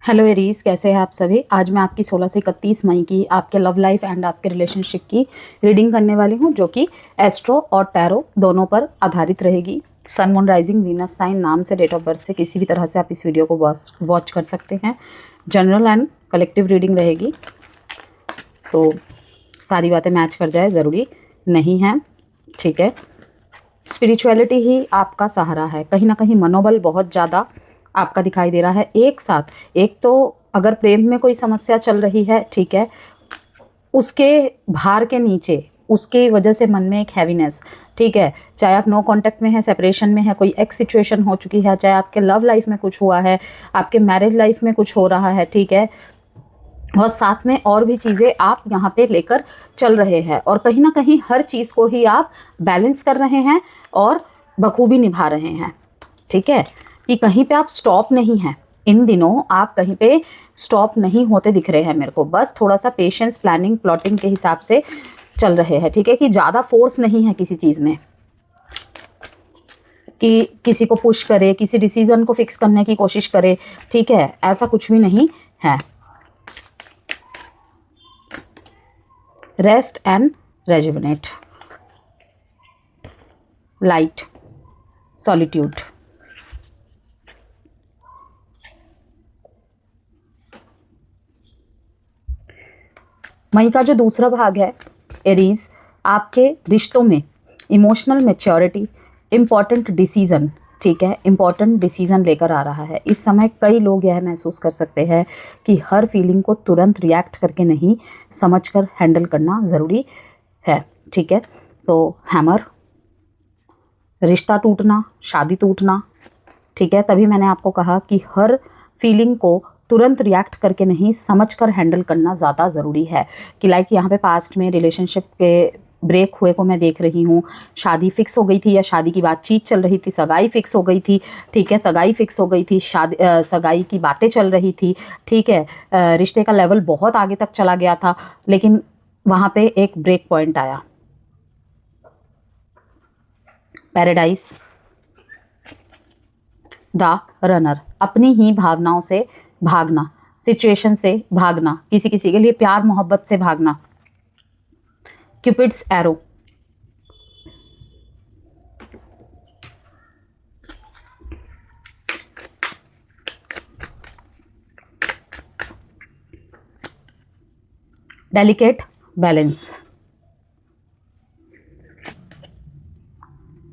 Hello Aries, कैसे हैं आप सभी। आज मैं आपकी 16 से 31 मई की आपके लव लाइफ एंड आपके रिलेशनशिप की रीडिंग करने वाली हूं, जो कि एस्ट्रो और टैरो दोनों पर आधारित रहेगी। Sun moon rising venus sign नाम से डेट ऑफ बर्थ से किसी भी तरह से आप इस वीडियो को वॉच कर सकते हैं। जनरल एंड कलेक्टिव रीडिंग रहेगी, तो सारी बातें मैच कर जाए ज़रूरी नहीं है, ठीक है। स्पिरिचुअलिटी ही आपका सहारा है। कहीं ना कहीं मनोबल बहुत ज़्यादा आपका दिखाई दे रहा है। एक साथ एक तो अगर प्रेम में कोई समस्या चल रही है, ठीक है, उसके भार के नीचे उसके वजह से मन में एक हैवीनेस, ठीक है, चाहे आप नो कांटेक्ट में है, सेपरेशन में है, कोई एक्स सिचुएशन हो चुकी है, चाहे आपके लव लाइफ में कुछ हुआ है, आपके मैरिज लाइफ में कुछ हो रहा है, ठीक है, और साथ में और भी चीज़ें आप यहाँ पे लेकर चल रहे हैं और कहीं ना कहीं हर चीज़ को ही आप बैलेंस कर रहे हैं और बखूबी निभा रहे हैं, ठीक है, कि कहीं पे आप स्टॉप नहीं हैं। इन दिनों आप कहीं पे स्टॉप नहीं होते दिख रहे हैं मेरे को। बस थोड़ा सा पेशेंस, प्लानिंग, प्लॉटिंग के हिसाब से चल रहे हैं, ठीक है, कि ज़्यादा फोर्स नहीं है किसी चीज़ में कि किसी को पुश करे, किसी डिसीजन को फिक्स करने की कोशिश करे, ठीक है, ऐसा कुछ भी नहीं है। Rest and rejuvenate, light, solitude. मई का जो दूसरा भाग है एरीज, आपके रिश्तों में इमोशनल मैच्योरिटी, इम्पॉर्टेंट डिसीजन, ठीक है, इम्पॉर्टेंट डिसीजन लेकर आ रहा है। इस समय कई लोग यह महसूस कर सकते हैं कि हर फीलिंग को तुरंत रिएक्ट करके नहीं, समझकर हैंडल करना ज़रूरी है, ठीक है। तो हैमर, रिश्ता टूटना, शादी टूटना, ठीक है, तभी मैंने आपको कहा कि हर फीलिंग को तुरंत रिएक्ट करके नहीं, समझकर हैंडल करना ज़्यादा ज़रूरी है। कि लाइक यहाँ पे पास्ट में रिलेशनशिप के ब्रेक हुए को मैं देख रही हूँ, शादी फिक्स हो गई थी या शादी की बातचीत चल रही थी, सगाई फिक्स हो गई थी, ठीक है, सगाई फिक्स हो गई थी, शादी सगाई की बातें चल रही थी, ठीक है, रिश्ते का लेवल बहुत आगे तक चला गया था, लेकिन वहाँ पे एक ब्रेक पॉइंट आया। पैराडाइज, द रनर, अपनी ही भावनाओं से भागना, सिचुएशन से भागना, किसी किसी के लिए प्यार मोहब्बत से भागना। Cupids arrow, delicate balance,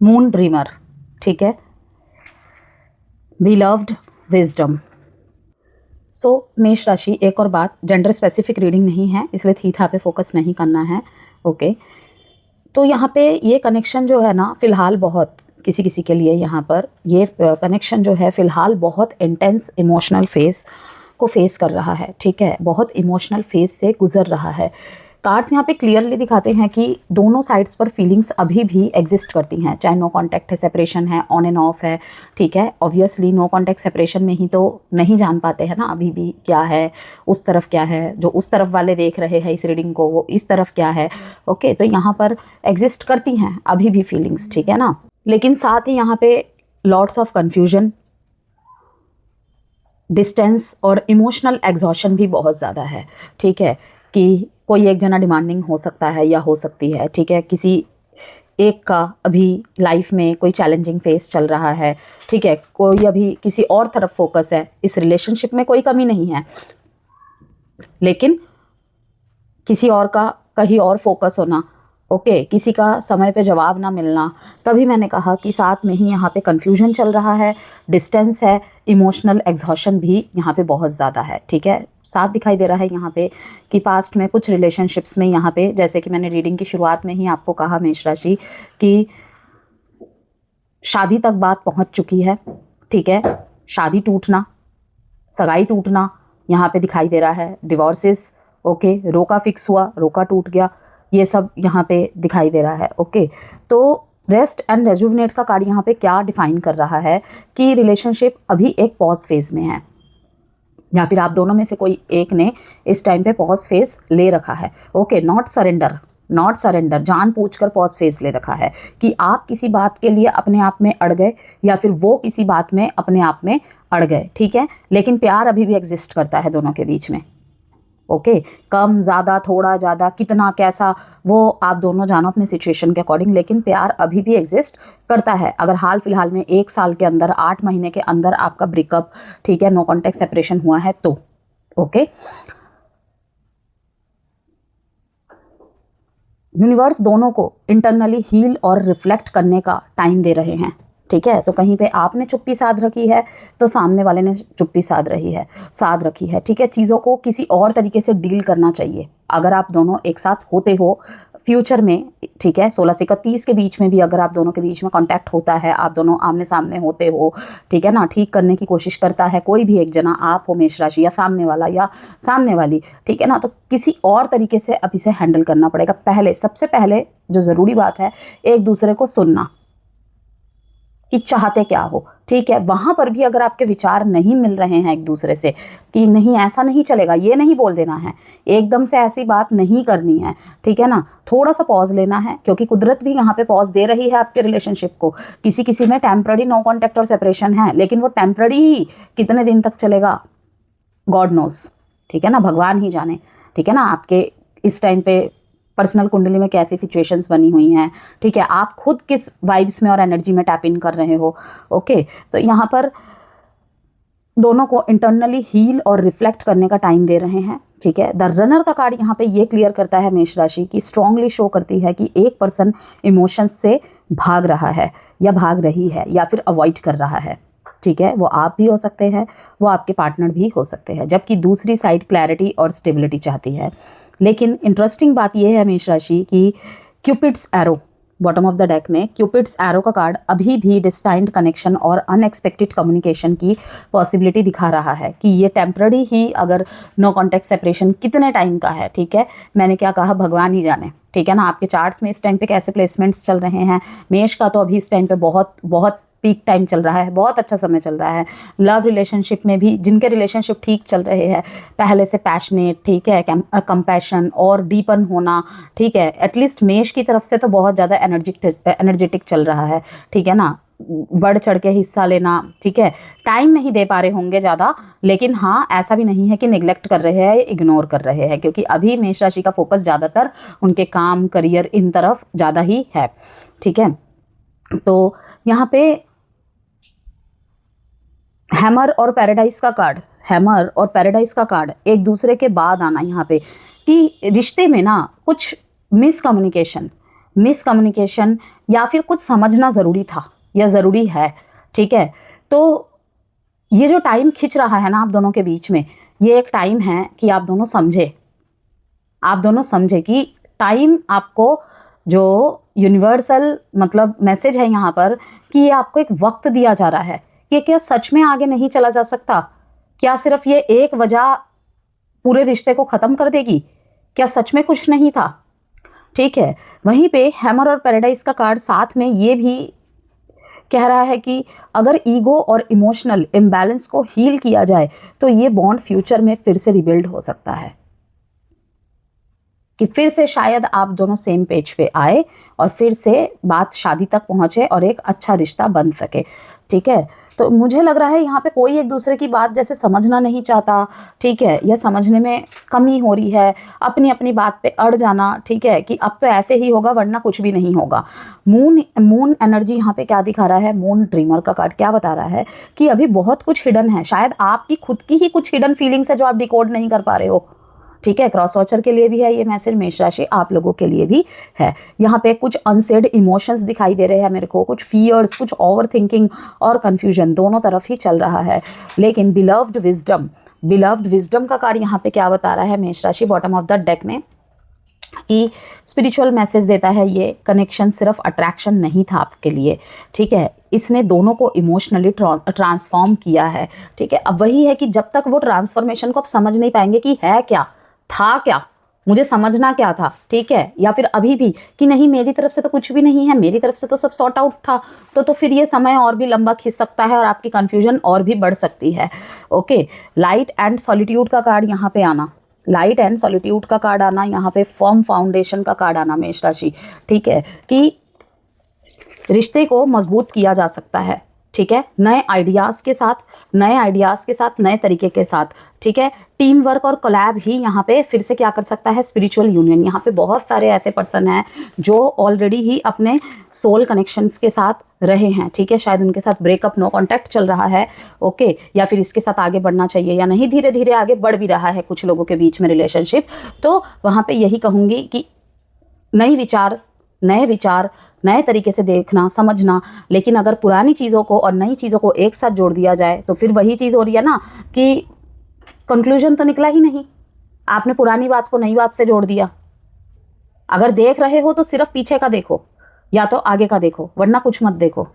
moon dreamer, ठीक है, बिलव्ड विजडम। सो मेष राशि, एक और बात, जेंडर स्पेसिफिक रीडिंग नहीं है, इसलिए थीथा पे फोकस नहीं करना है, ओके। तो यहाँ पे ये कनेक्शन जो है ना, फ़िलहाल बहुत किसी किसी के लिए यहाँ पर ये कनेक्शन जो है फ़िलहाल बहुत इंटेंस इमोशनल फेस को फेस कर रहा है, ठीक है, बहुत इमोशनल फेस से गुजर रहा है। कार्ड्स यहाँ पे क्लियरली दिखाते हैं कि दोनों साइड्स पर फीलिंग्स अभी भी एग्जिस्ट करती हैं, चाहे नो कांटेक्ट है, सेपरेशन है, ऑन एंड ऑफ है, ठीक है। ऑब्वियसली नो कांटेक्ट सेपरेशन में ही तो नहीं जान पाते हैं ना अभी भी क्या है, उस तरफ क्या है, जो उस तरफ वाले देख रहे हैं इस रीडिंग को, वो इस तरफ क्या है, ओके। तो यहाँ पर एग्जिस्ट करती हैं अभी भी फीलिंग्स, ठीक है ना, लेकिन साथ ही यहाँ पे लॉट्स ऑफ कन्फ्यूजन, डिस्टेंस और इमोशनल एग्जॉशन भी बहुत ज़्यादा है, ठीक है, कि कोई एक जना डिमांडिंग हो सकता है या हो सकती है, ठीक है, किसी एक का अभी लाइफ में कोई चैलेंजिंग फेस चल रहा है, ठीक है, कोई अभी किसी और तरफ फोकस है। इस रिलेशनशिप में कोई कमी नहीं है, लेकिन किसी और का कहीं और फोकस होना, ओके, किसी का समय पे जवाब ना मिलना। तभी मैंने कहा कि साथ में ही यहाँ पे कन्फ्यूजन चल रहा है, डिस्टेंस है, इमोशनल एग्जॉशन भी यहाँ पे बहुत ज़्यादा है, ठीक है। साफ दिखाई दे रहा है यहाँ पे कि पास्ट में कुछ रिलेशनशिप्स में यहाँ पे, जैसे कि मैंने रीडिंग की शुरुआत में ही आपको कहा मेष राशि, कि शादी तक बात पहुँच चुकी है, ठीक है, शादी टूटना, सगाई टूटना यहाँ पे दिखाई दे रहा है, डिवोर्सेस, ओके, रोका फिक्स हुआ, रोका टूट गया, ये सब यहाँ पे दिखाई दे रहा है, ओके। तो रेस्ट एंड रेजुविनेट का कार्ड यहाँ पे क्या डिफाइन कर रहा है कि रिलेशनशिप अभी एक पॉज फेज में है, या फिर आप दोनों में से कोई एक ने इस टाइम पे पॉज फेज ले रखा है, ओके। नॉट सरेंडर, जानबूझकर पॉज फेज ले रखा है कि आप किसी बात के लिए अपने आप में अड़ गए या फिर वो किसी बात में अपने आप में अड़ गए, ठीक है, लेकिन प्यार अभी भी एग्जिस्ट करता है दोनों के बीच में। ओके, कम ज़्यादा, थोड़ा ज़्यादा, कितना, कैसा, वो आप दोनों जानो अपने सिचुएशन के अकॉर्डिंग, लेकिन प्यार अभी भी एग्जिस्ट करता है। अगर हाल फिलहाल में 1 साल के अंदर, 8 महीने के अंदर आपका ब्रेकअप, ठीक है, नो कॉन्टैक्ट सेपरेशन हुआ है तो ओके। यूनिवर्स दोनों को इंटरनली हील और रिफ्लेक्ट करने का टाइम दे रहे हैं, ठीक है। तो कहीं पे आपने चुप्पी साध रखी है तो सामने वाले ने चुप्पी साध रखी है, ठीक है। चीज़ों को किसी और तरीके से डील करना चाहिए अगर आप दोनों एक साथ होते हो फ्यूचर में, ठीक है। 16 से 31 के बीच में भी अगर आप दोनों के बीच में कांटेक्ट होता है, आप दोनों आमने सामने होते हो, ठीक है ना, ठीक करने की कोशिश करता है कोई भी एक जना, आप हो मेष राशि या सामने वाला या सामने वाली, ठीक है ना, तो किसी और तरीके से अब इसे हैंडल करना पड़ेगा। पहले, सबसे पहले जो ज़रूरी बात है, एक दूसरे को सुनना कि चाहते क्या हो, ठीक है। वहाँ पर भी अगर आपके विचार नहीं मिल रहे हैं एक दूसरे से कि नहीं ऐसा नहीं चलेगा, ये नहीं बोल देना है, एकदम से ऐसी बात नहीं करनी है, ठीक है ना। थोड़ा सा पॉज लेना है, क्योंकि कुदरत भी यहाँ पे पॉज दे रही है आपके रिलेशनशिप को। किसी किसी में टेम्पररी नो कॉन्टैक्ट और सेपरेशन है, लेकिन वो टेम्पररी ही कितने दिन तक चलेगा, गॉड नोज, ठीक है ना, भगवान ही जाने, ठीक है ना। आपके इस टाइम पे पर्सनल कुंडली में कैसी सिचुएशंस बनी हुई हैं, ठीक है, आप खुद किस वाइब्स में और एनर्जी में टैप इन कर रहे हो, ओके। तो यहाँ पर दोनों को इंटरनली हील और रिफ्लेक्ट करने का टाइम दे रहे हैं, ठीक है। द रनर का कार्ड यहाँ पे ये क्लियर करता है मेष राशि की, स्ट्रांगली शो करती है कि एक पर्सन इमोशंस से भाग रहा है या भाग रही है या फिर अवॉइड कर रहा है, ठीक है। वो आप भी हो सकते हैं, वो आपके पार्टनर भी हो सकते हैं, जबकि दूसरी साइड क्लैरिटी और स्टेबिलिटी चाहती है। लेकिन इंटरेस्टिंग बात यह है मेष राशि की, cupids arrow bottom of the deck में क्यूपिड्स एरो का कार्ड अभी भी डिस्टाइंड कनेक्शन और अनएक्सपेक्टेड कम्युनिकेशन की पॉसिबिलिटी दिखा रहा है कि ये टेम्पररी ही, अगर नो कॉन्टैक्ट सेपरेशन कितने टाइम का है, ठीक है, मैंने क्या कहा, भगवान ही जाने, ठीक है ना। आपके चार्ट्स में इस टाइम पे कैसे प्लेसमेंट्स चल रहे हैं, मेष का तो अभी इस टाइम पे बहुत बहुत पीक टाइम चल रहा है, बहुत अच्छा समय चल रहा है। लव रिलेशनशिप में भी जिनके रिलेशनशिप ठीक चल रहे हैं, पहले से पैशनेट, ठीक है, कंपैशन और डीपन होना, ठीक है, एटलीस्ट मेष की तरफ से तो बहुत ज़्यादा एनर्जेटिक चल रहा है, ठीक है ना, बढ़ चढ़ के हिस्सा लेना, ठीक है। टाइम नहीं दे पा रहे होंगे ज़्यादा, लेकिन हाँ ऐसा भी नहीं है कि निगलेक्ट कर रहे हैं, इग्नोर कर रहे हैं, क्योंकि अभी मेष राशि का फोकस ज़्यादातर उनके काम, करियर, इन तरफ ज़्यादा ही है, ठीक है। तो यहाँ पे हैमर और पैराडाइज का कार्ड एक दूसरे के बाद आना यहाँ पे, कि रिश्ते में ना कुछ मिसकम्युनिकेशन या फिर कुछ समझना ज़रूरी था या ज़रूरी है, ठीक है। तो ये जो टाइम खिंच रहा है ना आप दोनों के बीच में, ये एक टाइम है कि आप दोनों समझे कि टाइम आपको, जो यूनिवर्सल मतलब मैसेज है यहाँ पर, कि ये आपको एक वक्त दिया जा रहा है कि क्या सच में आगे नहीं चला जा सकता, क्या सिर्फ ये एक वजह पूरे रिश्ते को ख़त्म कर देगी, क्या सच में कुछ नहीं था, ठीक है। वहीं पे हैमर और पैराडाइज का कार्ड साथ में ये भी कह रहा है कि अगर ईगो और इमोशनल इम्बैलेंस को हील किया जाए तो ये बॉन्ड फ्यूचर में फिर से रिबिल्ड हो सकता है, कि फिर से शायद आप दोनों सेम पेज पे आए और फिर से बात शादी तक पहुंचे और एक अच्छा रिश्ता बन सके, ठीक है। तो मुझे लग रहा है यहाँ पे कोई एक दूसरे की बात जैसे समझना नहीं चाहता, ठीक है, या समझने में कमी हो रही है, अपनी अपनी बात पे अड़ जाना, ठीक है, कि अब तो ऐसे ही होगा वरना कुछ भी नहीं होगा। मून एनर्जी यहाँ पे क्या दिखा रहा है, मून ड्रीमर का कार्ड क्या बता रहा है कि अभी बहुत कुछ हिडन है, शायद आपकी खुद की ही कुछ हिडन फीलिंग्स है जो आप डिकोड नहीं कर पा रहे हो, ठीक है। क्रॉस वॉचर के लिए भी है ये मैसेज, मेष राशि आप लोगों के लिए भी है। यहाँ पे कुछ अनसेड इमोशंस दिखाई दे रहे हैं मेरे को, कुछ फियर्स, कुछ ओवर थिंकिंग और कंफ्यूजन दोनों तरफ ही चल रहा है। लेकिन बिलव्ड विजडम का कार्ड यहाँ पे क्या बता रहा है मेष राशि बॉटम ऑफ द डेक में, कि स्पिरिचुअल मैसेज देता है ये, कनेक्शन सिर्फ अट्रैक्शन नहीं था आपके लिए, ठीक है, इसने दोनों को इमोशनली ट्रांसफॉर्म किया है, ठीक है। अब वही है कि जब तक वो ट्रांसफॉर्मेशन को आप समझ नहीं पाएंगे कि है क्या, था क्या, मुझे समझना क्या था, ठीक है, या फिर अभी भी कि नहीं मेरी तरफ से तो कुछ भी नहीं है, मेरी तरफ से तो सब सॉर्ट आउट था, तो फिर ये समय और भी लंबा खिंच सकता है और आपकी कन्फ्यूजन और भी बढ़ सकती है, ओके। लाइट एंड सॉलिट्यूड का कार्ड यहाँ पे आना, यहाँ पे फर्म फाउंडेशन का कार्ड आना मेष राशि, ठीक है, कि रिश्ते को मजबूत किया जा सकता है, ठीक है, नए आइडियाज़ के साथ, नए तरीके के साथ, ठीक है। टीम वर्क और कोलैब ही यहाँ पे फिर से क्या कर सकता है, स्पिरिचुअल यूनियन। यहाँ पे बहुत सारे ऐसे पर्सन हैं जो ऑलरेडी ही अपने सोल कनेक्शंस के साथ रहे हैं, ठीक है। शायद उनके साथ ब्रेकअप, नो कॉन्टैक्ट चल रहा है, ओके, या फिर इसके साथ आगे बढ़ना चाहिए या नहीं, धीरे धीरे आगे बढ़ भी रहा है कुछ लोगों के बीच में रिलेशनशिप। तो वहाँ पे यही कहूँगी कि नए विचार, नए तरीके से देखना, समझना। लेकिन अगर पुरानी चीज़ों को और नई चीज़ों को एक साथ जोड़ दिया जाए तो फिर वही चीज़ हो रही है ना कि कंक्लूजन तो निकला ही नहीं, आपने पुरानी बात को नई बात से जोड़ दिया। अगर देख रहे हो तो सिर्फ पीछे का देखो या तो आगे का देखो, वरना कुछ मत देखो।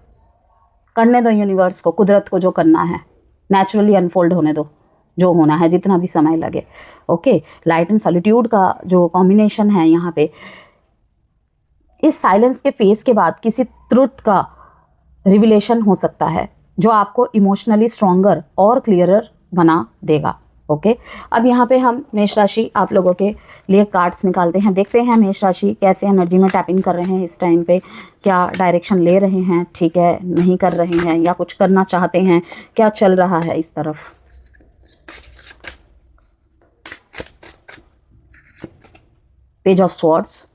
करने दो यूनिवर्स को, कुदरत को जो करना है, नेचुरली अनफोल्ड होने दो जो होना है, जितना भी समय लगे, ओके। लाइट एंड सॉलिट्यूड का जो कॉम्बिनेशन है यहाँ पे, इस साइलेंस के फेज के बाद किसी ट्रुथ का रिविलेशन हो सकता है जो आपको इमोशनली स्ट्रॉन्गर और क्लियरर बना देगा, ओके। अब यहाँ पे हम मेष राशि आप लोगों के लिए कार्ड्स निकालते हैं, देखते हैं मेष राशि कैसे एनर्जी में टैपिंग कर रहे हैं इस टाइम पे, क्या डायरेक्शन ले रहे हैं, ठीक है, नहीं कर रहे हैं या कुछ करना चाहते हैं, क्या चल रहा है इस तरफ। पेज ऑफ स्वॉर्ड्स,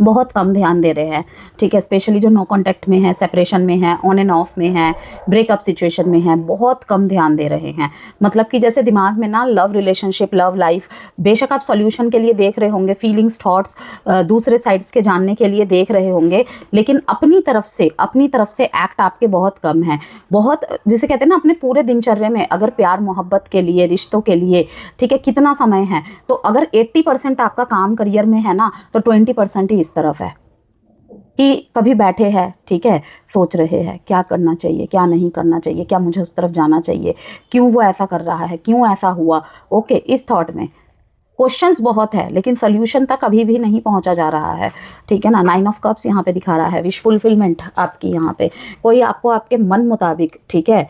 बहुत कम ध्यान दे रहे हैं, ठीक है। स्पेशली जो नो कॉन्टैक्ट में है, सेपरेशन में है, ऑन एंड ऑफ में है, ब्रेकअप सिचुएशन में है, बहुत कम ध्यान दे रहे हैं। मतलब कि जैसे दिमाग में ना लव रिलेशनशिप, लव लाइफ, बेशक आप सॉल्यूशन के लिए देख रहे होंगे, फीलिंग्स, थॉट्स दूसरे साइड्स के जानने के लिए देख रहे होंगे, लेकिन अपनी तरफ से एक्ट आपके बहुत कम है। बहुत, जिसे कहते हैं ना, अपने पूरे दिनचर्या में अगर प्यार मोहब्बत के लिए, रिश्तों के लिए, ठीक है, कितना समय है, तो अगर 80% आपका काम करियर में है ना, तो 20% ही इस तरफ है कि कभी बैठे हैं, ठीक है, सोच रहे हैं क्या करना चाहिए, क्या नहीं करना चाहिए, क्या मुझे उस तरफ जाना चाहिए, क्यों वो ऐसा कर रहा है, क्यों ऐसा हुआ, ओके। इस थॉट में क्वेश्चंस बहुत है लेकिन सोल्यूशन तक अभी भी नहीं पहुंचा जा रहा है, ठीक है ना। 9 ऑफ कप्स यहाँ पे दिखा रहा है, विश फुलफिलमेंट आपकी यहाँ पे, कोई आपको आपके मन मुताबिक, ठीक है,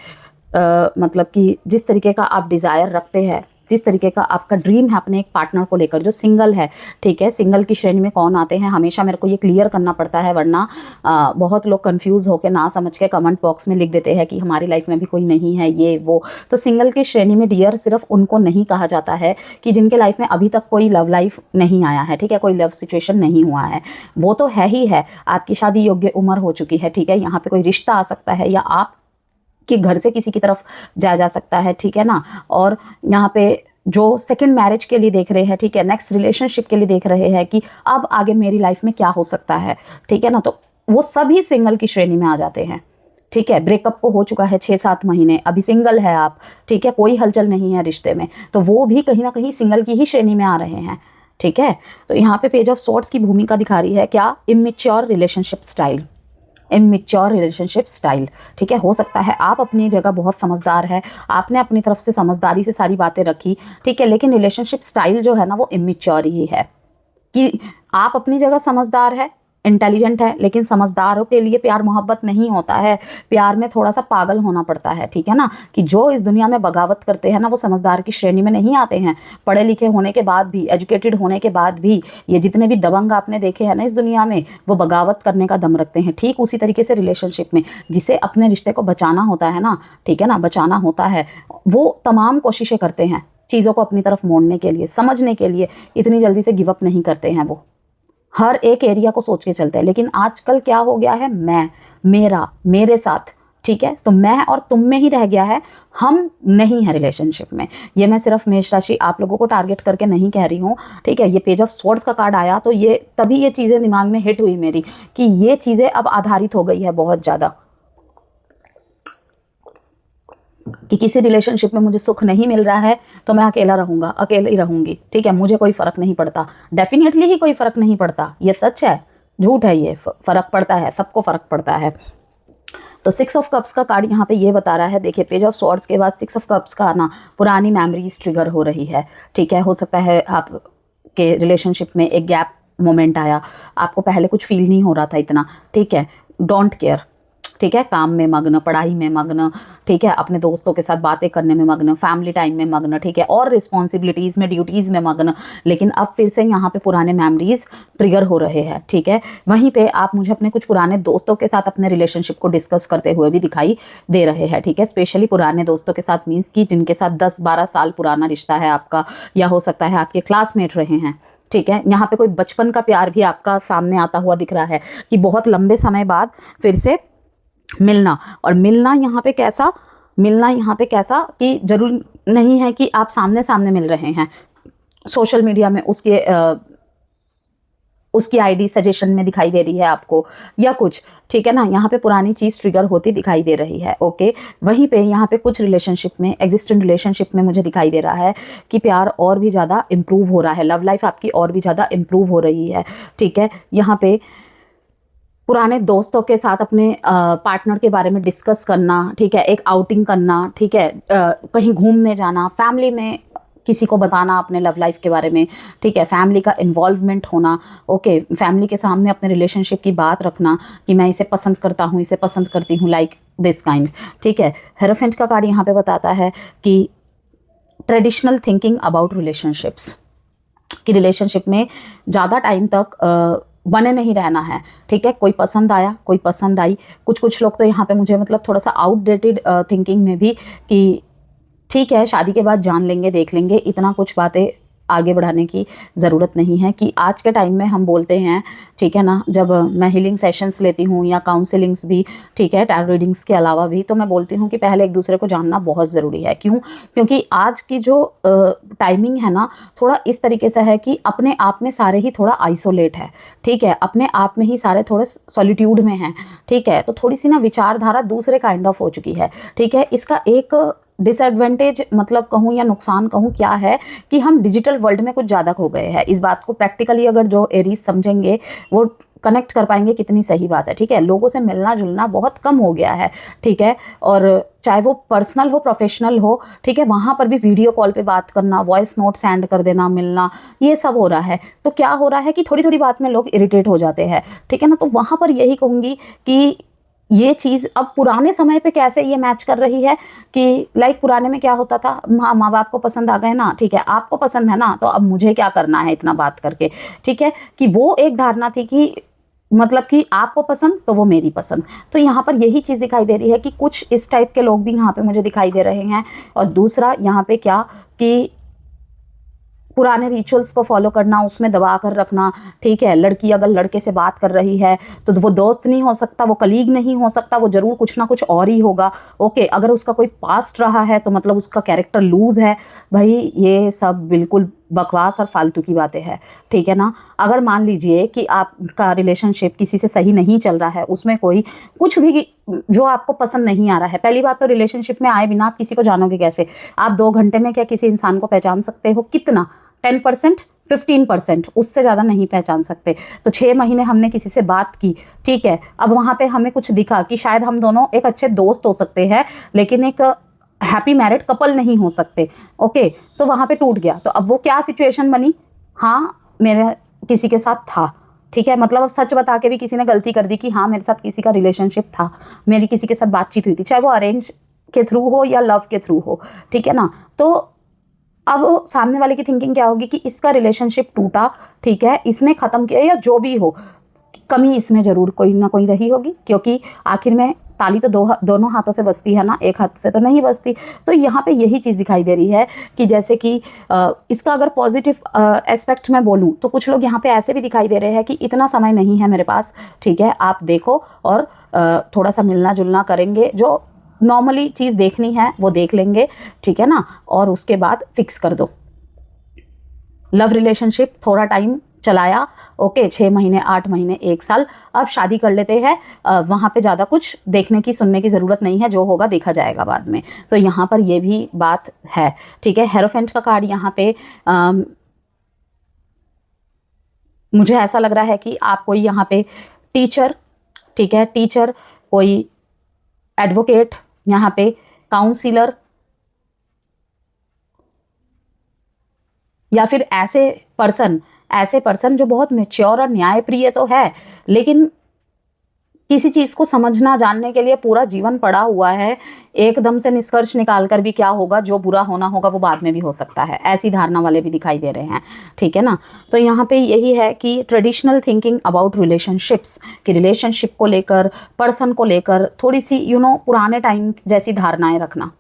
मतलब कि जिस तरीके का आप डिज़ायर रखते हैं, जिस तरीके का आपका ड्रीम है अपने एक पार्टनर को लेकर, जो सिंगल है, ठीक है। सिंगल की श्रेणी में कौन आते हैं, हमेशा मेरे को ये क्लियर करना पड़ता है, वरना बहुत लोग कंफ्यूज होकर ना समझ के कमेंट बॉक्स में लिख देते हैं कि हमारी लाइफ में भी कोई नहीं है, ये वो। तो सिंगल की श्रेणी में डियर सिर्फ उनको नहीं कहा जाता है कि जिनके लाइफ में अभी तक कोई लव लाइफ नहीं आया है, ठीक है, कोई लव सिचुएशन नहीं हुआ है। वो तो है ही है, आपकी शादी योग्य उम्र हो चुकी है, ठीक है। यहाँ पे कोई रिश्ता आ सकता है या आप कि घर से किसी की तरफ जाया जा सकता है, ठीक है ना। और यहाँ पे जो सेकंड मैरिज के लिए देख रहे हैं, ठीक है, नेक्स्ट रिलेशनशिप के लिए देख रहे हैं कि अब आगे मेरी लाइफ में क्या हो सकता है, ठीक है ना, तो वो सभी सिंगल की श्रेणी में आ जाते हैं, ठीक है। ब्रेकअप को हो चुका है 6-7 महीने, अभी सिंगल है आप, ठीक है, कोई हलचल नहीं है रिश्ते में, तो वो भी कहीं ना कहीं सिंगल की ही श्रेणी में आ रहे हैं, ठीक है। तो यहाँ पे पेज ऑफ स्वॉर्ड्स की भूमिका दिखा रही है क्या, immature relationship style, immature relationship style, ठीक है। हो सकता है आप अपनी जगह बहुत समझदार है, आपने अपनी तरफ से समझदारी से सारी बातें रखी, ठीक है, लेकिन रिलेशनशिप स्टाइल जो है ना वो इमेच्योर ही है कि आप अपनी जगह समझदार है, इंटेलिजेंट है, लेकिन समझदारों के लिए प्यार मोहब्बत नहीं होता है, प्यार में थोड़ा सा पागल होना पड़ता है, ठीक है ना। कि जो इस दुनिया में बगावत करते हैं ना वो समझदार की श्रेणी में नहीं आते हैं। पढ़े लिखे होने के बाद भी, एजुकेटेड होने के बाद भी, ये जितने भी दबंग आपने देखे हैं ना इस दुनिया में, वो बगावत करने का दम रखते हैं। ठीक उसी तरीके से रिलेशनशिप में जिसे अपने रिश्ते को बचाना होता है ना, ठीक है ना, बचाना होता है, वो तमाम कोशिशें करते हैं चीज़ों को अपनी तरफ मोड़ने के लिए, समझने के लिए, इतनी जल्दी से गिव अप नहीं करते हैं। वो हर एक एरिया को सोच के चलते हैं। लेकिन आजकल क्या हो गया है, मैं, मेरा, मेरे साथ, ठीक है, तो मैं और तुम में ही रह गया है, हम नहीं है रिलेशनशिप में। ये मैं सिर्फ मेष राशि आप लोगों को टारगेट करके नहीं कह रही हूँ, ठीक है। ये पेज ऑफ स्वॉर्ड्स का कार्ड आया तो ये तभी ये चीज़ें दिमाग में हिट हुई मेरी कि ये चीज़ें अब आधारित हो गई है बहुत ज़्यादा कि किसी रिलेशनशिप में मुझे सुख नहीं मिल रहा है तो मैं अकेला रहूँगा, अकेली रहूँगी, ठीक है, मुझे कोई फ़र्क नहीं पड़ता। डेफिनेटली ही कोई फ़र्क नहीं पड़ता, ये सच है, झूठ है, ये फ़र्क पड़ता है, सबको फ़र्क पड़ता है। तो 6 ऑफ कप्स का कार्ड यहाँ पे ये बता रहा है, देखिए पेज ऑफ स्वॉर्ड्स के बाद 6 ऑफ कप्स का आना, पुरानी मेमोरीज ट्रिगर हो रही है, ठीक है। हो सकता है आपके रिलेशनशिप में एक गैप मोमेंट आया, आपको पहले कुछ फील नहीं हो रहा था इतना, ठीक है। डोंट केयर, ठीक है, काम में मग्न, पढ़ाई में मग्न, ठीक है, अपने दोस्तों के साथ बातें करने में मग्न, फैमिली टाइम में मग्न, ठीक है, और रिस्पॉन्सिबिलिटीज़ में, ड्यूटीज़ में मग्न। लेकिन अब फिर से यहाँ पे पुराने मेमोरीज ट्रिगर हो रहे हैं, ठीक है। वहीं पे आप मुझे अपने कुछ पुराने दोस्तों के साथ अपने रिलेशनशिप को डिस्कस करते हुए भी दिखाई दे रहे हैं, ठीक है। स्पेशली पुराने दोस्तों के साथ मीन्स कि जिनके साथ 10-12 साल पुराना रिश्ता है आपका, या हो सकता है आपके क्लासमेट रहे हैं, ठीक है। यहाँ पे कोई बचपन का प्यार भी आपका सामने आता हुआ दिख रहा है कि बहुत लंबे समय बाद फिर से मिलना। और मिलना यहाँ पे कैसा, मिलना यहाँ पे कैसा कि जरूर नहीं है कि आप सामने सामने मिल रहे हैं, सोशल मीडिया में उसकी आईडी सजेशन में दिखाई दे रही है आपको या कुछ, ठीक है ना। यहाँ पे पुरानी चीज़ ट्रिगर होती दिखाई दे रही है, ओके। वहीं पे यहाँ पे कुछ रिलेशनशिप में, एग्जिस्टेंट रिलेशनशिप में मुझे दिखाई दे रहा है कि प्यार और भी ज़्यादा इम्प्रूव हो रहा है, लव लाइफ आपकी और भी ज़्यादा इम्प्रूव हो रही है, ठीक है। यहाँ पे पुराने दोस्तों के साथ अपने पार्टनर के बारे में डिस्कस करना, ठीक है, एक आउटिंग करना, ठीक है, कहीं घूमने जाना, फैमिली में किसी को बताना अपने लव लाइफ के बारे में, ठीक है, फैमिली का इन्वॉल्वमेंट होना, ओके, फैमिली के सामने अपने रिलेशनशिप की बात रखना कि मैं इसे पसंद करता हूँ, इसे पसंद करती हूँ, लाइक दिस काइंड, ठीक है। हेरोफेंट का कार्ड यहाँ पे बताता है कि ट्रेडिशनल थिंकिंग अबाउट रिलेशनशिप्स, कि रिलेशनशिप में ज़्यादा टाइम तक बने नहीं रहना है, ठीक है। कोई पसंद आया, कोई पसंद आई, कुछ लोग तो यहाँ पे मुझे मतलब थोड़ा सा आउटडेटेड थिंकिंग में भी कि ठीक है शादी के बाद जान लेंगे, देख लेंगे, इतना कुछ बातें आगे बढ़ाने की ज़रूरत नहीं है। कि आज के टाइम में हम बोलते हैं, ठीक है ना, जब मैं हीलिंग सेशंस लेती हूँ या काउंसलिंग्स भी, ठीक है, टैरो रीडिंग्स के अलावा भी, तो मैं बोलती हूँ कि पहले एक दूसरे को जानना बहुत ज़रूरी है। क्यों? क्योंकि आज की जो टाइमिंग है ना, थोड़ा इस तरीके से है कि अपने आप में सारे ही थोड़ा आइसोलेट है, ठीक है, अपने आप में ही सारे थोड़े सॉलिट्यूड में हैं, ठीक है। तो थोड़ी सी ना विचारधारा दूसरे काइंड ऑफ हो चुकी है, ठीक है। इसका एक डिसएडवांटेज मतलब कहूँ या नुकसान कहूँ क्या है कि हम डिजिटल वर्ल्ड में कुछ ज़्यादा खो गए हैं। इस बात को प्रैक्टिकली अगर जो एरीज समझेंगे वो कनेक्ट कर पाएंगे कितनी सही बात है, ठीक है। लोगों से मिलना जुलना बहुत कम हो गया है, ठीक है। और चाहे वो पर्सनल हो, प्रोफेशनल हो, ठीक है, वहाँ पर भी वीडियो कॉल पे बात करना, वॉइस नोट सेंड कर देना, मिलना, ये सब हो रहा है। तो क्या हो रहा है कि थोड़ी थोड़ी बात में लोग इरिटेट हो जाते हैं, ठीक है ना। तो वहाँ पर यही कहूँगी कि ये चीज़ अब पुराने समय पे कैसे ये मैच कर रही है कि लाइक पुराने में क्या होता था, माँ बाप को पसंद आ गए ना, ठीक है, आपको पसंद है ना, तो अब मुझे क्या करना है इतना बात करके, ठीक है। कि वो एक धारणा थी कि मतलब कि आपको पसंद तो वो मेरी पसंद। तो यहाँ पर यही चीज़ दिखाई दे रही है कि कुछ इस टाइप के लोग भी यहाँ पे मुझे दिखाई दे रहे हैं। और दूसरा यहाँ पे क्या कि पुराने रिचुअल्स को फॉलो करना, उसमें दबा कर रखना, ठीक है। लड़की अगर लड़के से बात कर रही है तो वो दोस्त नहीं हो सकता, वो कलीग नहीं हो सकता, वो जरूर कुछ ना कुछ और ही होगा, ओके। अगर उसका कोई पास्ट रहा है तो मतलब उसका कैरेक्टर लूज है। भाई ये सब बिल्कुल बकवास और फालतू की बातें हैं, ठीक है ना। अगर मान लीजिए कि आपका रिलेशनशिप किसी से सही नहीं चल रहा है, उसमें कोई कुछ भी जो आपको पसंद नहीं आ रहा है, पहली बात तो रिलेशनशिप में आए बिना आप किसी को जानोगे कैसे? आप 2 घंटे में क्या किसी इंसान को पहचान सकते हो? कितना? 10%, 15%, उससे ज़्यादा नहीं पहचान सकते। तो 6 महीने हमने किसी से बात की, ठीक है, अब वहाँ पे हमें कुछ दिखा कि शायद हम दोनों एक अच्छे दोस्त हो सकते हैं लेकिन एक हैप्पी मैरिड कपल नहीं हो सकते, ओके। तो वहाँ पे टूट गया। तो अब वो क्या सिचुएशन बनी? हाँ, मेरे किसी के साथ था, ठीक है, मतलब अब सच बता के भी किसी ने गलती कर दी कि हाँ मेरे साथ किसी का रिलेशनशिप था, मेरी किसी के साथ बातचीत हुई थी, चाहे वो अरेंज के थ्रू हो या लव के थ्रू हो, ठीक है ना। तो अब सामने वाले की थिंकिंग क्या होगी कि इसका रिलेशनशिप टूटा, ठीक है, इसने ख़त्म किया या जो भी हो, कमी इसमें ज़रूर कोई ना कोई रही होगी। क्योंकि आखिर में ताली तो दोनों हाथों से बजती है ना, एक हाथ से तो नहीं बजती। तो यहाँ पे यही चीज़ दिखाई दे रही है कि जैसे कि इसका अगर पॉजिटिव एस्पेक्ट मैं बोलूँ तो कुछ लोग यहाँ पे ऐसे भी दिखाई दे रहे हैं कि इतना समय नहीं है मेरे पास, ठीक है, आप देखो और थोड़ा सा मिलना जुलना करेंगे, जो नॉर्मली चीज़ देखनी है वो देख लेंगे, ठीक है ना, और उसके बाद फिक्स कर दो। लव रिलेशनशिप थोड़ा टाइम चलाया, ओके, 6 महीने, 8 महीने, 1 साल, अब शादी कर लेते हैं। वहाँ पे ज़्यादा कुछ देखने की सुनने की ज़रूरत नहीं है, जो होगा देखा जाएगा बाद में। तो यहाँ पर ये भी बात है, ठीक है। हेरोफेंट का कार्ड यहाँ पे मुझे ऐसा लग रहा है कि आप कोई यहाँ पे टीचर, ठीक है, टीचर, कोई एडवोकेट, यहाँ पे काउंसिलर, या फिर ऐसे पर्सन जो बहुत मैच्योर और न्यायप्रिय तो है, लेकिन किसी चीज़ को समझना जानने के लिए पूरा जीवन पड़ा हुआ है, एकदम से निष्कर्ष निकाल कर भी क्या होगा, जो बुरा होना होगा वो बाद में भी हो सकता है, ऐसी धारणा वाले भी दिखाई दे रहे हैं, ठीक है ना। तो यहाँ पे यही है कि ट्रेडिशनल थिंकिंग अबाउट रिलेशनशिप्स, कि रिलेशनशिप को लेकर, पर्सन को लेकर थोड़ी सी पुराने टाइम जैसी धारणाएं रखना,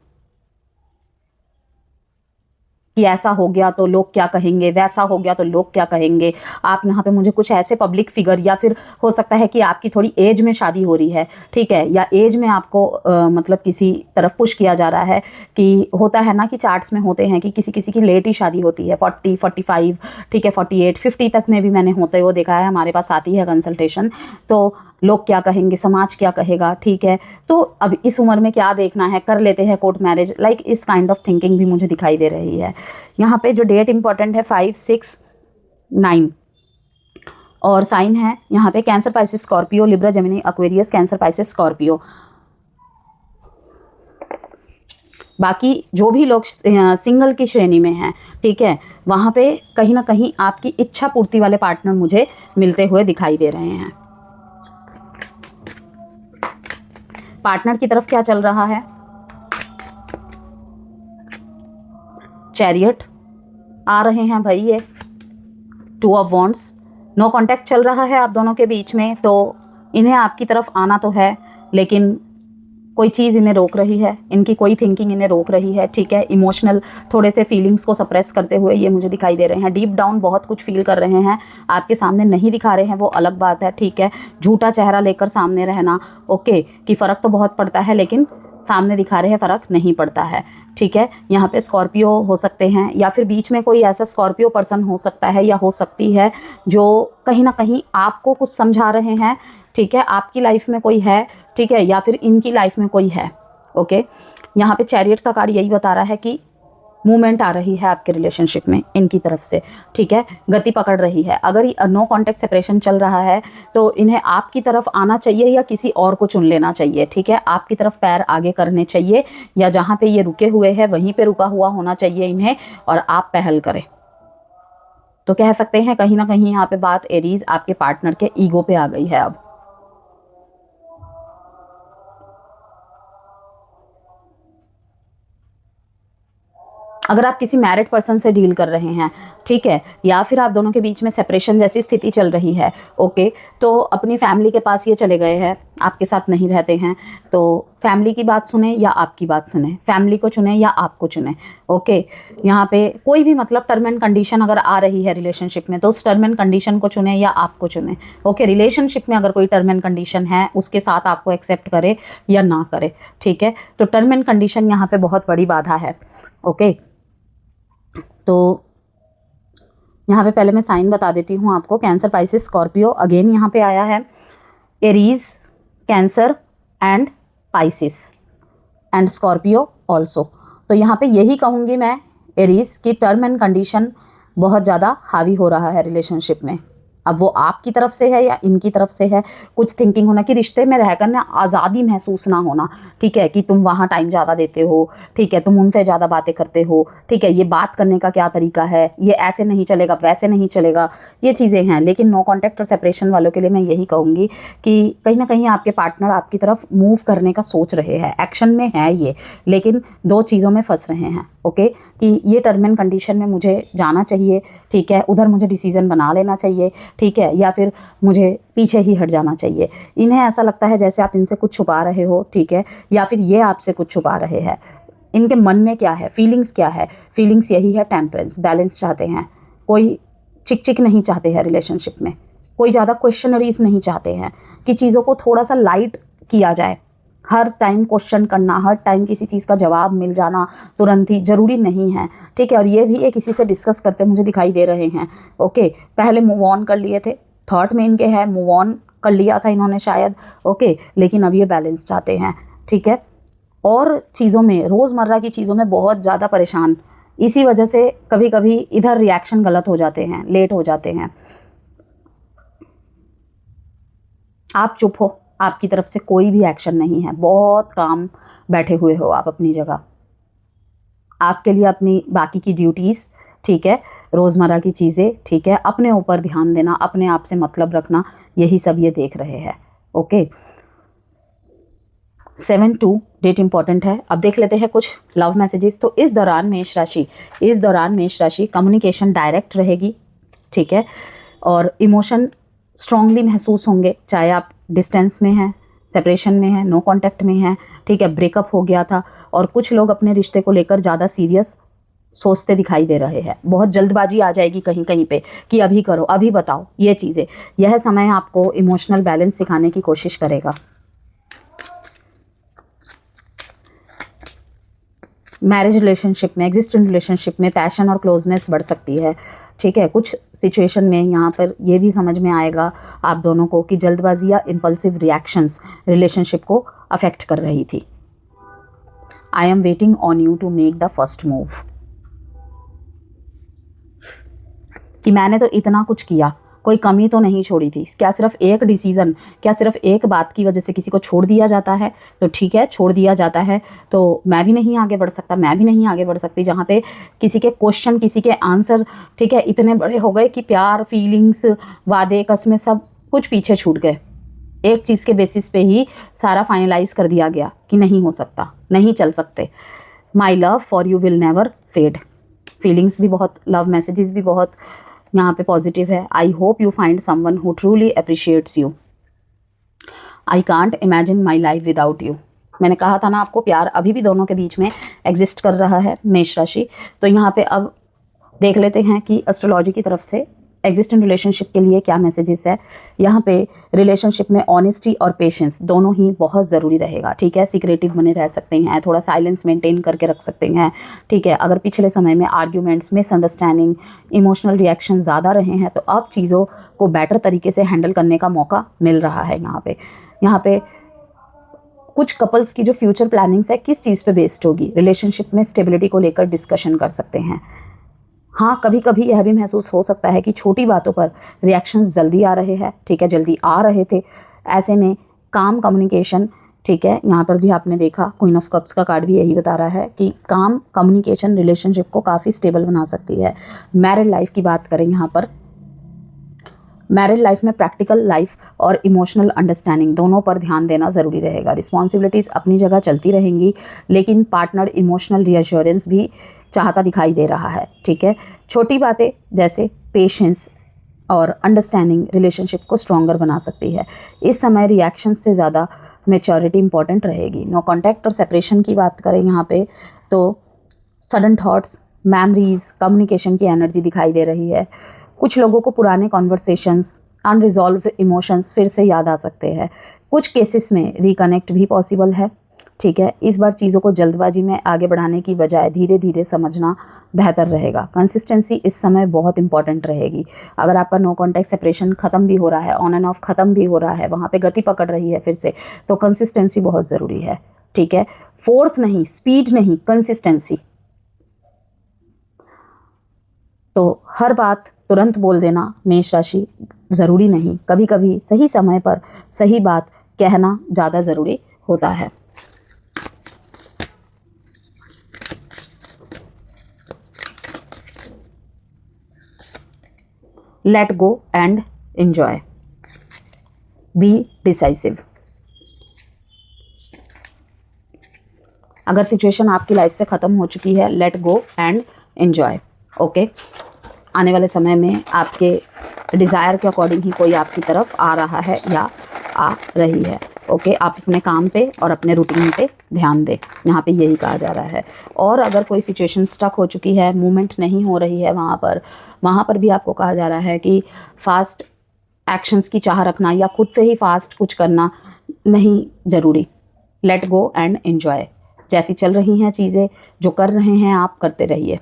कि ऐसा हो गया तो लोग क्या कहेंगे, वैसा हो गया तो लोग क्या कहेंगे। आप यहाँ पे मुझे कुछ ऐसे पब्लिक फिगर, या फिर हो सकता है कि आपकी थोड़ी एज में शादी हो रही है, ठीक है, या एज में आपको मतलब किसी तरफ पुश किया जा रहा है, कि होता है ना कि चार्ट्स में होते हैं कि किसी किसी की लेट ही शादी होती है, 40, 45, ठीक है, 48, 50 तक में भी मैंने होते हुए देखा है, हमारे पास आती है कंसल्टेशन। तो लोग क्या कहेंगे, समाज क्या कहेगा, ठीक है, तो अब इस उम्र में क्या देखना है, कर लेते हैं कोर्ट मैरिज, लाइक इस काइंड ऑफ थिंकिंग भी मुझे दिखाई दे रही है। यहाँ पे जो डेट इंपॉर्टेंट है 5, 6, 9, और साइन है यहाँ पे cancer, Pisces, Scorpio, Libra, Gemini, Aquarius, cancer, Pisces, Scorpio. बाकी जो भी लोग सिंगल की श्रेणी में हैं, ठीक है, वहाँ पे कहीं ना कहीं आपकी इच्छा पूर्ति वाले पार्टनर मुझे मिलते हुए दिखाई दे रहे हैं। पार्टनर की तरफ क्या चल रहा है, चैरियट आ रहे हैं भाई, ये 2 ऑफ वॉन्ड्स, नो कांटेक्ट चल रहा है आप दोनों के बीच में, तो इन्हें आपकी तरफ आना तो है, लेकिन कोई चीज़ इन्हें रोक रही है, इनकी कोई थिंकिंग इन्हें रोक रही है, ठीक है। इमोशनल थोड़े से फीलिंग्स को सप्रेस करते हुए ये मुझे दिखाई दे रहे हैं, डीप डाउन बहुत कुछ फील कर रहे हैं, आपके सामने नहीं दिखा रहे हैं वो अलग बात है, ठीक है। झूठा चेहरा लेकर सामने रहना, ओके, कि फ़र्क तो बहुत पड़ता है, लेकिन सामने दिखा रहे हैं फ़र्क नहीं पड़ता है, ठीक है। यहाँ पे स्कॉर्पियो हो सकते हैं, या फिर बीच में कोई ऐसा स्कॉर्पियो पर्सन हो सकता है या हो सकती है जो कहीं ना कहीं आपको कुछ समझा रहे हैं, ठीक है, आपकी लाइफ में कोई है, ठीक है, या फिर इनकी लाइफ में कोई है, ओके। यहाँ पे चैरियट का कार्ड यही बता रहा है कि मूवमेंट आ रही है आपके रिलेशनशिप में इनकी तरफ से, ठीक है, गति पकड़ रही है। अगर ये नो कॉन्टेक्ट सेपरेशन चल रहा है तो इन्हें आपकी तरफ आना चाहिए या किसी और को चुन लेना चाहिए, ठीक है, आपकी तरफ पैर आगे करने चाहिए, या जहाँ पे ये रुके हुए हैं वहीं पे रुका हुआ होना चाहिए इन्हें, और आप पहल करें। तो कह सकते हैं कहीं ना कहीं यहाँ पे बात एरीज आपके पार्टनर के ईगो पे आ गई है अब। अगर आप किसी मैरिड पर्सन से डील कर रहे हैं, ठीक है, या फिर आप दोनों के बीच में सेपरेशन जैसी स्थिति चल रही है, ओके, तो अपनी फैमिली के पास ये चले गए हैं, आपके साथ नहीं रहते हैं, तो फैमिली की बात सुने या आपकी बात सुने, फैमिली को चुने या आपको चुने, ओके। यहाँ पे कोई भी मतलब टर्म एंड कंडीशन अगर आ रही है रिलेशनशिप में, तो उस टर्म एंड कंडीशन को चुने या आपको चुने, ओके। रिलेशनशिप में अगर कोई टर्म एंड कंडीशन है उसके साथ आपको एक्सेप्ट करे या ना करे, ठीक है। तो टर्म एंड कंडीशन यहाँ पे बहुत बड़ी बाधा है, ओके। तो यहाँ पे पहले मैं साइन बता देती हूँ आपको, कैंसर, पाइसिस, स्कॉर्पियो, अगेन यहाँ पे आया है Aries, cancer and Pisces and Scorpio also. तो यहाँ पे यही कहूँगी मैं एरीज की टर्म एंड कंडीशन बहुत ज़्यादा हावी हो रहा है रिलेशनशिप में। अब वो आपकी तरफ से है या इनकी तरफ से है, कुछ थिंकिंग होना कि रिश्ते में रहकर ना आज़ादी महसूस ना होना, ठीक है, कि तुम वहाँ टाइम ज़्यादा देते हो, ठीक है, तुम उनसे ज़्यादा बातें करते हो, ठीक है, ये बात करने का क्या तरीका है, ये ऐसे नहीं चलेगा वैसे नहीं चलेगा, ये चीज़ें हैं। लेकिन नो कॉन्टैक्ट और सेपरेशन वालों के लिए मैं यही कहूँगी कि कहीं ना कहीं आपके पार्टनर आपकी तरफ मूव करने का सोच रहे हैं, एक्शन में है ये, लेकिन 2 चीज़ों में फंस रहे हैं, ओके, कि ये टर्म एंड कंडीशन में मुझे जाना चाहिए, ठीक है, उधर मुझे डिसीज़न बना लेना चाहिए, ठीक है, या फिर मुझे पीछे ही हट जाना चाहिए। इन्हें ऐसा लगता है जैसे आप इनसे कुछ छुपा रहे हो, ठीक है, या फिर ये आपसे कुछ छुपा रहे हैं। इनके मन में क्या है, फीलिंग्स क्या है, फीलिंग्स यही है टेम्परेंस, बैलेंस चाहते हैं, कोई चिक चिक नहीं चाहते हैं रिलेशनशिप में, कोई ज़्यादा क्वेश्चनरीज नहीं चाहते हैं कि चीज़ों को थोड़ा सा लाइट किया जाए। हर टाइम क्वेश्चन करना, हर टाइम किसी चीज़ का जवाब मिल जाना तुरंत ही ज़रूरी नहीं है, ठीक है। और ये भी ये किसी से डिस्कस करते मुझे दिखाई दे रहे हैं, ओके। पहले मूव ऑन कर लिए थे, थॉट में इनके है मूव ऑन कर लिया था इन्होंने शायद, ओके, लेकिन अब ये बैलेंस चाहते हैं, ठीक है। और चीज़ों में, रोज़मर्रा की चीज़ों में बहुत ज़्यादा परेशान, इसी वजह से कभी कभी इधर रिएक्शन गलत हो जाते हैं, लेट हो जाते हैं। आप चुप हो, आपकी तरफ से कोई भी एक्शन नहीं है, बहुत काम बैठे हुए हो आप अपनी जगह, आपके लिए अपनी बाकी की ड्यूटीज़, ठीक है, रोज़मर्रा की चीज़ें, ठीक है, अपने ऊपर ध्यान देना, अपने आप से मतलब रखना, यही सब ये देख रहे हैं, ओके। 7/2 डेट इंपॉर्टेंट है। अब देख लेते हैं कुछ लव मैसेजेस। तो इस दौरान मेष राशि कम्युनिकेशन डायरेक्ट रहेगी, ठीक है, और इमोशन स्ट्रांगली महसूस होंगे, चाहे आप डिस्टेंस में हैं, सेपरेशन में हैं, नो कांटेक्ट में हैं, ठीक है, ब्रेकअप हो गया था, और कुछ लोग अपने रिश्ते को लेकर ज़्यादा सीरियस सोचते दिखाई दे रहे हैं। बहुत जल्दबाजी आ जाएगी कहीं कहीं पे कि अभी करो, अभी बताओ, ये चीज़ें। यह समय आपको इमोशनल बैलेंस सिखाने की कोशिश करेगा। मैरिज रिलेशनशिप में, एग्जिस्टिंग रिलेशनशिप में पैशन और क्लोजनेस बढ़ सकती है, ठीक है। कुछ सिचुएशन में यहाँ पर ये भी समझ में आएगा आप दोनों को कि जल्दबाजी या इम्पल्सिव रिएक्शंस रिलेशनशिप को अफेक्ट कर रही थी। I am waiting on you to make the first move, कि मैंने तो इतना कुछ किया, कोई कमी तो नहीं छोड़ी थी। क्या सिर्फ एक डिसीज़न, क्या सिर्फ एक बात की वजह से किसी को छोड़ दिया जाता है? तो ठीक है, छोड़ दिया जाता है तो मैं भी नहीं आगे बढ़ सकता, मैं भी नहीं आगे बढ़ सकती। जहाँ पे किसी के क्वेश्चन, किसी के आंसर, ठीक है, इतने बड़े हो गए कि प्यार, फीलिंग्स, वादे, कस्में सब कुछ पीछे छूट गए। एक चीज़ के बेसिस पे ही सारा फाइनलाइज कर दिया गया कि नहीं हो सकता, नहीं चल सकते। My love for you will never fade. Feelings भी बहुत, लव मैसेजेस भी बहुत यहाँ पे पॉजिटिव है। I hope you find someone who truly appreciates you. I can't imagine my life without you. मैंने कहा था ना आपको, प्यार अभी भी दोनों के बीच में एग्जिस्ट कर रहा है, मेष राशि। तो यहाँ पे अब देख लेते हैं कि एस्ट्रोलॉजी की तरफ से एग्जिस्टिंग रिलेशनशिप के लिए क्या मैसेजेस है। यहाँ पे रिलेशनशिप में ऑनेस्टी और पेशेंस दोनों ही बहुत ज़रूरी रहेगा, ठीक है। सीक्रेटिव बने रह सकते हैं, थोड़ा साइलेंस मेंटेन करके रख सकते हैं, ठीक है। अगर पिछले समय में आर्ग्यूमेंट्स, मिसअंडरस्टैंडिंग, इमोशनल रिएक्शन ज़्यादा रहे हैं तो अब चीज़ों को बेटर तरीके से हैंडल करने का मौका मिल रहा है। यहाँ पे कुछ कपल्स की जो फ्यूचर प्लानिंग्स है किस चीज़ पे बेस्ड होगी, रिलेशनशिप में स्टेबिलिटी को लेकर डिस्कशन कर सकते हैं। हाँ, कभी कभी यह भी महसूस हो सकता है कि छोटी बातों पर रिएक्शंस जल्दी आ रहे हैं, ठीक है, जल्दी आ रहे थे। ऐसे में काम कम्युनिकेशन, ठीक है, यहाँ पर भी आपने देखा क्वीन ऑफ कप्स का कार्ड भी यही बता रहा है कि काम कम्युनिकेशन रिलेशनशिप को काफ़ी स्टेबल बना सकती है। मैरिड लाइफ की बात करें, यहाँ पर मैरिड लाइफ में प्रैक्टिकल लाइफ और इमोशनल अंडरस्टैंडिंग दोनों पर ध्यान देना ज़रूरी रहेगा। रिस्पॉन्सिबिलिटीज़ अपनी जगह चलती रहेंगी, लेकिन पार्टनर इमोशनल रीअश्योरेंस भी चाहता दिखाई दे रहा है, ठीक है। छोटी बातें जैसे पेशेंस और अंडरस्टैंडिंग रिलेशनशिप को स्ट्रॉन्गर बना सकती है। इस समय रिएक्शन से ज़्यादा मैच्योरिटी इंपॉर्टेंट रहेगी। नो कॉन्टैक्ट और सेपरेशन की बात करें यहाँ पे तो सडन थॉट्स, मेमोरीज, कम्युनिकेशन की एनर्जी दिखाई दे रही है। कुछ लोगों को पुराने कॉन्वर्सेशंस, अनरिजॉल्व इमोशंस फिर से याद आ सकते हैं। कुछ केसेस में रिकनेक्ट भी पॉसिबल है, ठीक है। इस बार चीज़ों को जल्दबाजी में आगे बढ़ाने की बजाय धीरे धीरे समझना बेहतर रहेगा। कंसिस्टेंसी इस समय बहुत इंपॉर्टेंट रहेगी। अगर आपका नो कॉन्टैक्ट सेपरेशन ख़त्म भी हो रहा है, ऑन एंड ऑफ ख़त्म भी हो रहा है, वहाँ पे गति पकड़ रही है फिर से, तो कंसिस्टेंसी बहुत ज़रूरी है, ठीक है। फोर्स नहीं, स्पीड नहीं, कंसिस्टेंसी। तो हर बात तुरंत बोल देना मेष राशि ज़रूरी नहीं, कभी कभी सही समय पर सही बात कहना ज़्यादा ज़रूरी होता है। Let go and enjoy, be decisive. अगर सिचुएशन आपकी लाइफ से ख़त्म हो चुकी है, let go and enjoy, okay. आने वाले समय में आपके डिज़ायर के अकॉर्डिंग ही कोई आपकी तरफ आ रहा है या आ रही है, ओके। आप अपने काम पे और अपने रूटीन पे ध्यान दें, यहाँ पे यही कहा जा रहा है। और अगर कोई सिचुएशन स्टक हो चुकी है, मूवमेंट नहीं हो रही है, वहाँ पर भी आपको कहा जा रहा है कि फास्ट एक्शंस की चाह रखना या खुद से ही फास्ट कुछ करना नहीं ज़रूरी। Late go and enjoy. जैसी चल रही हैं चीज़ें, जो कर रहे हैं आप, करते रहिए।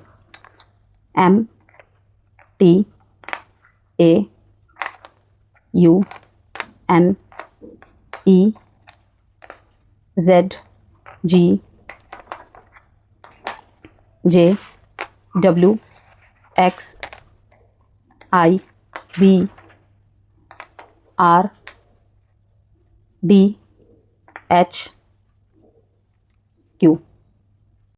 MTEZGJWXIBRDHQ